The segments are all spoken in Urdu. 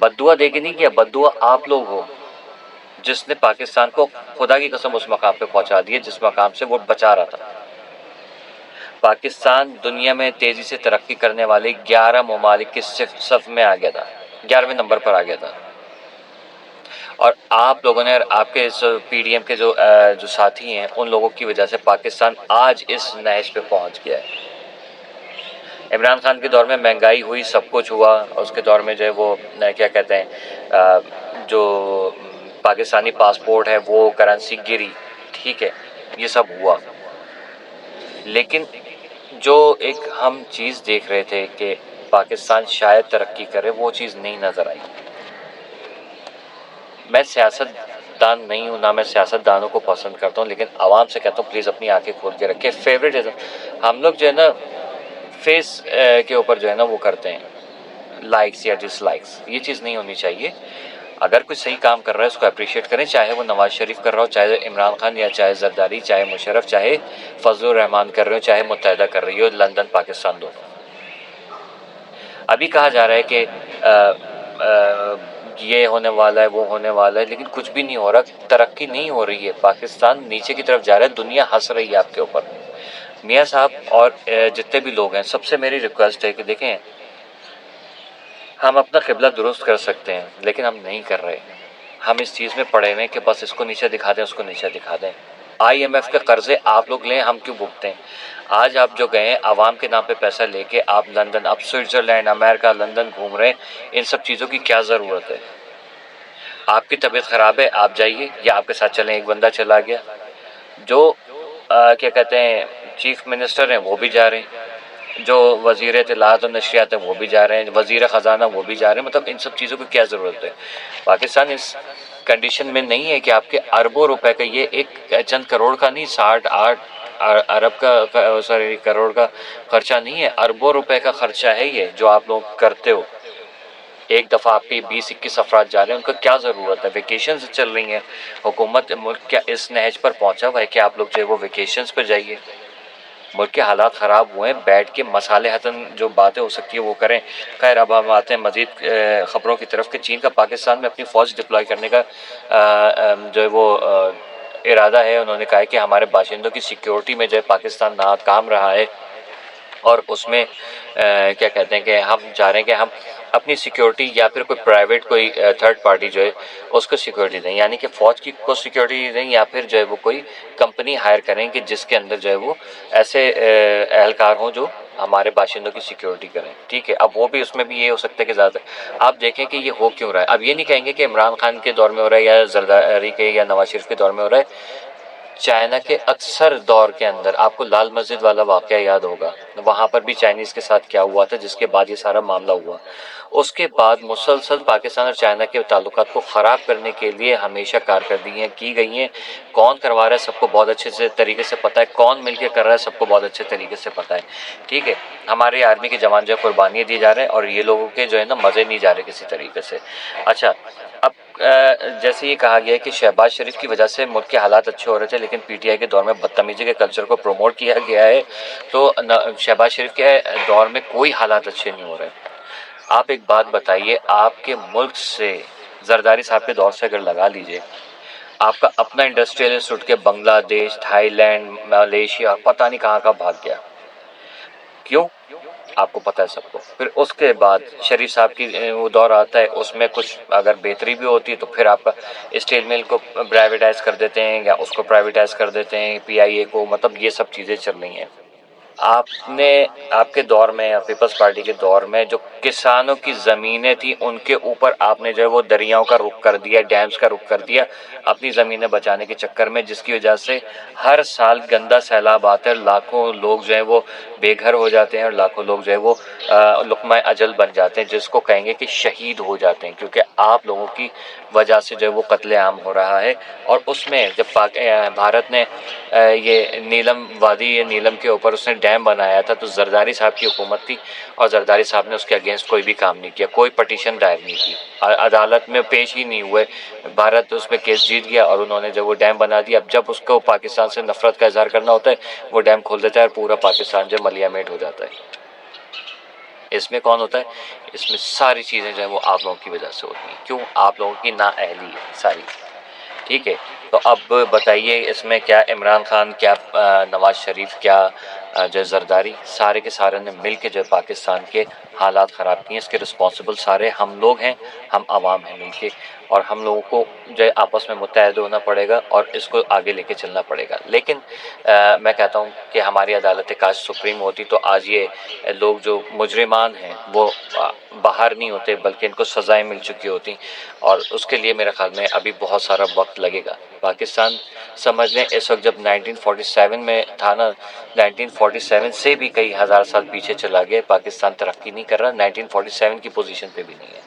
بددعا دے کے نہیں کیا، بددعا آپ لوگ ہو جس نے پاکستان کو خدا کی قسم اس مقام پہ پہنچا دیا جس مقام سے وہ بچا رہا تھا۔ پاکستان دنیا میں تیزی سے ترقی کرنے والے 11 ممالک کے صف میں آ گیا تھا، 11ویں نمبر پر آ گیا تھا، اور آپ لوگوں نے اور آپ کے پی ڈی ایم کے جو ساتھی ہیں ان لوگوں کی وجہ سے پاکستان آج اس نہج پہ پہنچ گیا ہے۔ عمران خان کے دور میں مہنگائی ہوئی، سب کچھ ہوا، اس کے دور میں جو ہے وہ کیا کہتے ہیں جو پاکستانی پاسپورٹ ہے وہ کرنسی گری، ٹھیک ہے، یہ سب ہوا، لیکن جو ایک ہم چیز دیکھ رہے تھے کہ پاکستان شاید ترقی کرے وہ چیز نہیں نظر آئی۔ میں سیاست دان نہیں ہوں، نہ میں سیاست دانوں کو پسند کرتا ہوں، لیکن عوام سے کہتا ہوں پلیز اپنی آنکھیں کھول کے رکھیں۔ فیوریٹزم ہم لوگ جو ہے نا فیس کے اوپر جو ہے نا وہ کرتے ہیں، لائکس یا ڈس لائکس، یہ چیز نہیں ہونی چاہیے۔ اگر کوئی صحیح کام کر رہا ہے اس کو اپریشیٹ کریں، چاہے وہ نواز شریف کر رہا ہو، چاہے عمران خان، یا چاہے زرداری، چاہے مشرف، چاہے فضل الرحمان کر رہے ہو، چاہے متحدہ کر رہی ہو، لندن پاکستان دونوں۔ ابھی کہا جا رہا ہے کہ یہ ہونے والا ہے وہ ہونے والا ہے، لیکن کچھ بھی نہیں ہو رہا، ترقی نہیں ہو رہی ہے، پاکستان نیچے کی طرف جا رہا ہے، دنیا ہنس رہی ہے آپ کے اوپر۔ میاں صاحب اور جتنے بھی لوگ ہیں سب سے میری ریکویسٹ ہے کہ دیکھیں ہم اپنا قبلہ درست کر سکتے ہیں لیکن ہم نہیں کر رہے، ہم اس چیز میں پڑے ہوئے کہ بس اس کو نیچے دکھا دیں اس کو نیچے دکھا دیں۔ IMF کے قرضے آپ لوگ لیں، ہم کیوں بھگتیں؟ آج آپ جو گئے عوام کے نام پہ پیسہ لے کے آپ لندن، آپ سوئٹزرلینڈ، امریکہ، لندن گھوم رہے ہیں، ان سب چیزوں کی کیا ضرورت ہے؟ آپ کی طبیعت خراب ہے آپ جائیے، یا آپ کے ساتھ چلیں، ایک بندہ چلا گیا، جو کیا کہتے ہیں چیف منسٹر ہیں وہ بھی جا رہے ہیں، جو وزیر اطلاعات و نشریات ہیں وہ بھی جا رہے ہیں، وزیر خزانہ وہ بھی جا رہے ہیں، مطلب ان سب چیزوں کی کیا ضرورت ہے؟ پاکستان اس کنڈیشن میں نہیں ہے کہ آپ کے اربوں روپے کا، یہ ایک چند کروڑ کا نہیں، 60-8 ارب کا، سوری کروڑ کا خرچہ نہیں ہے، اربوں روپے کا خرچہ ہے یہ جو آپ لوگ کرتے ہو۔ ایک دفعہ آپ کے 20-21 افراد جا رہے ہیں، ان کا کیا ضرورت ہے؟ ویکیشنز چل رہی ہیں، حکومت ملک کیا اس نہج پر پہنچا ہوا ہے کہ آپ لوگ جو ہے وہ ویکیشنز پہ جائیے؟ ملک کے حالات خراب ہوئے ہیں، بیٹھ کے مصالحتاً جو باتیں ہو سکتی ہے وہ کریں۔ خیر اب ہم آتے ہیں مزید خبروں کی طرف کہ چین کا پاکستان میں اپنی فوج ڈپلوائے کرنے کا جو ہے وہ ارادہ ہے۔ انہوں نے کہا ہے کہ ہمارے باشندوں کی سیکیورٹی میں جو ہے پاکستان ناکام رہا ہے، اور اس میں کیا کہتے ہیں کہ ہم چاہ رہے ہیں کہ ہم اپنی سیکیورٹی یا پھر کوئی پرائیویٹ کوئی تھرڈ پارٹی جو ہے اس کو سیکیورٹی دیں، یعنی کہ فوج کی کو سیکیورٹی دیں، یا پھر جو ہے وہ کوئی کمپنی ہائر کریں کہ جس کے اندر جو ہے وہ ایسے اہلکار ہوں جو ہمارے باشندوں کی سیکیورٹی کریں، ٹھیک ہے۔ اب وہ بھی اس میں بھی یہ ہو سکتا ہے کہ زیادہ آپ دیکھیں کہ یہ ہو کیوں رہا ہے۔ اب یہ نہیں کہیں گے کہ عمران خان کے دور میں ہو رہا ہے یا زرداری کے یا نواز شریف کے دور میں ہو رہا ہے، چائنا کے اکثر دور کے اندر آپ کو لال مسجد والا واقعہ یاد ہوگا، وہاں پر بھی چائنیز کے ساتھ کیا ہوا تھا، جس کے بعد یہ سارا معاملہ ہوا۔ اس کے بعد مسلسل پاکستان اور چائنا کے تعلقات کو خراب کرنے کے لیے ہمیشہ کارکردگیاں کی گئی ہیں۔ کون کروا رہا ہے سب کو بہت اچھے سے طریقے سے پتہ ہے، کون مل کے کر رہا ہے سب کو بہت اچھے طریقے سے پتہ ہے، ٹھیک ہے۔ ہمارے آرمی کے جوان جو ہے قربانیاں دی جا رہے ہیں، اور یہ لوگوں کے جو ہے نا مزے نہیں جا رہے کسی طریقے سے۔ اچھا اب جیسے یہ کہا گیا ہے کہ شہباز شریف کی وجہ سے ملک کے حالات اچھے ہو رہے تھے، لیکن پی ٹی آئی کے دور میں بدتمیزی کے کلچر کو پروموٹ کیا گیا ہے، تو شہباز شریف کے دور میں کوئی حالات اچھے نہیں ہو رہے۔ آپ ایک بات بتائیے، آپ کے ملک سے زرداری صاحب کے دور سے اگر لگا لیجئے، آپ کا اپنا انڈسٹریلسٹ اٹھ کے بنگلہ دیش، تھائی لینڈ، ملیشیا، پتہ نہیں کہاں بھاگ گیا، کیوں؟ آپ کو پتہ ہے سب کو۔ پھر اس کے بعد شریف صاحب کی وہ دور آتا ہے، اس میں کچھ اگر بہتری بھی ہوتی ہے تو پھر آپ کا اسٹیل مل کو پرائیویٹائز کر دیتے ہیں، یا اس کو پرائیویٹائز کر دیتے ہیں PIA کو، مطلب یہ سب چیزیں چل رہی ہیں۔ آپ نے آپ کے دور میں یا پیپلز پارٹی کے دور میں جو کسانوں کی زمینیں تھیں ان کے اوپر آپ نے جو ہے وہ دریاؤں کا رخ کر دیا، ڈیمز کا رخ کر دیا اپنی زمینیں بچانے کے چکر میں، جس کی وجہ سے ہر سال گندا سیلاب آتا ہے، لاکھوں لوگ جو ہیں وہ بے گھر ہو جاتے ہیں، اور لاکھوں لوگ جو ہے وہ لقمہ اجل بن جاتے ہیں، جس کو کہیں گے کہ شہید ہو جاتے ہیں، کیونکہ آپ لوگوں کی وجہ سے جو ہے وہ قتل عام ہو رہا ہے۔ اور اس میں جب بھارت نے یہ نیلم وادی، نیلم کے اوپر اس نے ڈیم بنایا تھا، تو زرداری صاحب کی حکومت تھی، اور زرداری صاحب نے اس کے اگینسٹ کوئی بھی کام نہیں کیا، کوئی پٹیشن دائر نہیں کی، عدالت میں پیش ہی نہیں ہوئے، بھارت اس میں کیس جیت گیا، اور انہوں نے جب وہ ڈیم بنا دیا، اب جب اس کو پاکستان سے نفرت کا اظہار کرنا ہوتا ہے وہ ڈیم کھول دیتا ہے، اور پورا پاکستان جو ملیا میٹ ہو جاتا ہے۔ اس میں کون ہوتا ہے؟ اس میں ساری چیزیں جو ہیں وہ آپ لوگوں کی وجہ سے ہوتی ہیں. کیوں؟ آپ لوگوں کی نااہلی ہے ساری. ٹھیک ہے، تو اب بتائیے اس میں کیا عمران خان، کیا نواز شریف، کیا جو ہے زرداری، سارے کے سارے نے مل کے جو ہے پاکستان کے حالات خراب کیے. اس کے رسپانسبل سارے ہم لوگ ہیں، ہم عوام ہیں مل کے، اور ہم لوگوں کو جو ہے آپس میں متحد ہونا پڑے گا اور اس کو آگے لے کے چلنا پڑے گا. لیکن میں کہتا ہوں کہ ہماری عدالت کاش سپریم ہوتی تو آج یہ لوگ جو مجرمان ہیں وہ باہر نہیں ہوتے، بلکہ ان کو سزائیں مل چکی ہوتی. اور اس کے لیے میرے خیال میں ابھی بہت سارا وقت لگے گا. پاکستان سمجھ لیں اس وقت جب 1947 میں تھا نا، 1947 سے بھی کئی ہزار سال پیچھے چلا گیا. پاکستان ترقی نہیں کر رہا، 1947 کی پوزیشن پہ بھی نہیں ہے.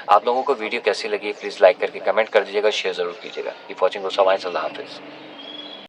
آپ لوگوں کو ویڈیو کیسی لگی پلیز لائک کر کے کمنٹ کر دیجیے گا، شیئر ضرور کیجیے گا. Keep watching. اللہ حافظ.